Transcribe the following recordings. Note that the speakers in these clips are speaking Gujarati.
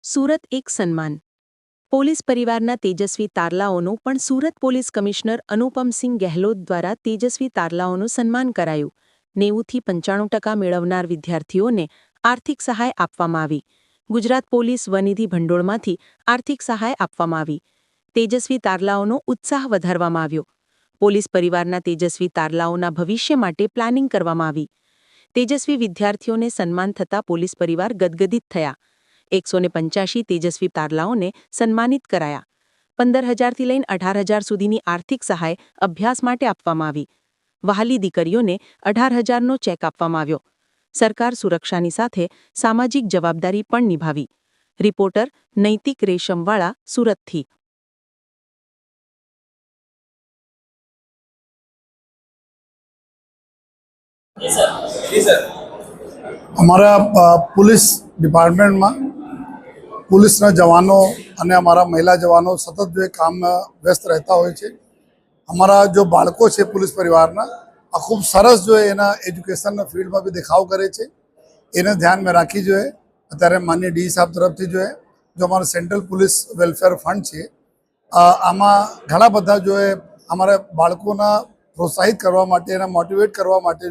સુરત એક સન્માન. પોલીસ પરિવારના તેજસ્વી તારલાઓનું પણ સુરત પોલીસ કમિશનર અનુપમસિંહ ગેહલોત દ્વારા તેજસ્વી તારલાઓનું સન્માન કરાયું. 90% થી 95% મેળવનાર વિદ્યાર્થીઓને આર્થિક સહાય આપવામાં આવી. ગુજરાત પોલીસ સ્વનિધિ ભંડોળમાંથી આર્થિક સહાય આપવામાં આવી. તેજસ્વી તારલાઓનો ઉત્સાહ વધારવામાં આવ્યો. પોલીસ પરિવારના તેજસ્વી તારલાઓના ભવિષ્ય માટે પ્લાનિંગ કરવામાં આવી. તેજસ્વી વિદ્યાર્થીઓને સન્માન થતાં પોલીસ પરિવાર ગદગદિત થયા. 185 તેજસ્વી તારલાઓને સન્માનિત કરાયા. 15,000 થી લઈને 18,000 સુધીની આર્થિક સહાય અભ્યાસ માટે આપવામાં આવી. વહાલી દીકરીઓને 18,000નો ચેક આપવામાં આવ્યો. સરકાર સુરક્ષાની સાથે સામાજિક જવાબદારી પણ નિભાવી. રિપોર્ટર નૈતિક રેશમવાળા, સુરતથી. અમારા પોલીસ ડિપાર્ટમેન્ટમાં પોલીસના જવાનો અને અમારા મહિલા જવાનો સતત જો કામમાં વ્યસ્ત રહેતા હોય છે. અમારા જો બાળકો છે પોલીસ પરિવારના આ ખૂબ સરસ જો એના એજ્યુકેશનના ફિલ્ડમાં બી દેખાવ કરે છે. એને ધ્યાનમાં રાખી જોઈએ અત્યારે માનનીય ડી સાહેબ તરફથી જો અમારો સેન્ટ્રલ પોલીસ વેલફેર ફંડ છે આમાં ઘણા બધા જો અમારા બાળકોના પ્રોત્સાહિત કરવા માટે એના મોટિવેટ કરવા માટે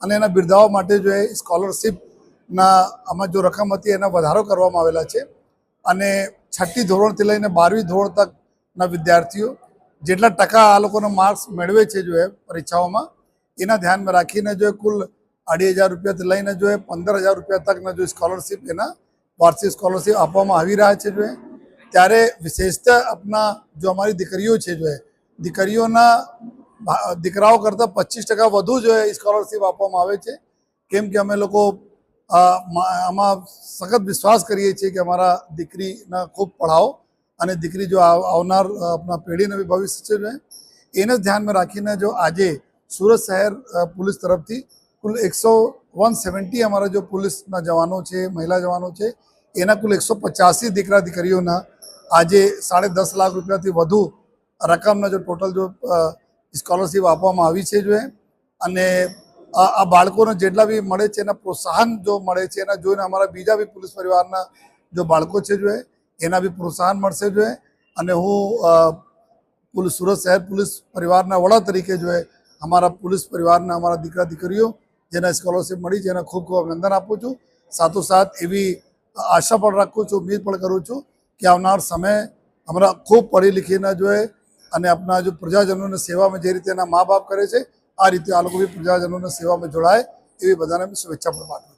અને એના બિરદાવવા માટે સ્કોલરશીપના આમાં જો રકમ હતી એના વધારો કરવામાં આવેલા છે. અને 6ઠ્ઠી ધોરણથી લઈને 12મી ધોરણ તકના વિદ્યાર્થીઓ જેટલા ટકા આ લોકોના માર્ક્સ મેળવે છે પરીક્ષાઓમાં એના ધ્યાનમાં રાખીને કુલ 2,500 રૂપિયાથી લઈને 15,000 રૂપિયા તકના સ્કોલરશીપ એના વાર્ષિક સ્કોલરશીપ આપવામાં આવી રહ્યા છે. ત્યારે વિશેષતા આપણા જો અમારી દીકરીઓ છે દીકરીઓના દીકરાઓ કરતાં 25% વધુ સ્કોલરશીપ આપવામાં આવે છે. કેમ કે અમે લોકો આમાં સખત વિશ્વાસ કરીએ છીએ કે અમારા દીકરીના ખૂબ પઢાઓ અને દીકરી જો આવનાર આપણા પેઢીનું બી ભવિષ્ય છે એને ધ્યાનમાં રાખીને આજે સુરત શહેર પોલીસ તરફથી કુલ 170 અમારા જો પોલીસના જવાનો છે, મહિલા જવાનો છે એના કુલ 185 દીકરા દીકરીઓના આજે 10.5 લાખ રૂપિયાથી વધુ રકમના ટોટલ સ્કોલરશીપ આપવામાં આવી છે. અને આ બાળકોને જેટલા બી મળે છે એના પ્રોત્સાહન મળે છે એના જોઈને અમારા બીજા બી પોલીસ પરિવારના જો બાળકો છે એના બી પ્રોત્સાહન મળશે. અને હું સુરત શહેર પોલીસ પરિવારના વડા તરીકે અમારા પોલીસ પરિવારના અમારા દીકરા દીકરીઓ જેના સ્કોલરશીપ મળી છે એને ખૂબ ખૂબ અભિનંદન આપું છું. સાથોસાથ એવી આશા પણ રાખું છું, ઉમ્મીદ પણ કરું છું કે આવનાર સમય અમારા ખૂબ પઢી લીખીને અને આપણા જો પ્રજાજનોની સેવામાં જે રીતે એના મા બાપ કરે છે આ રીતે આ લોકો બી પ્રજાજનોની સેવામાં જોડાય એવી બધાને શુભેચ્છા પણ પાઠવું છું.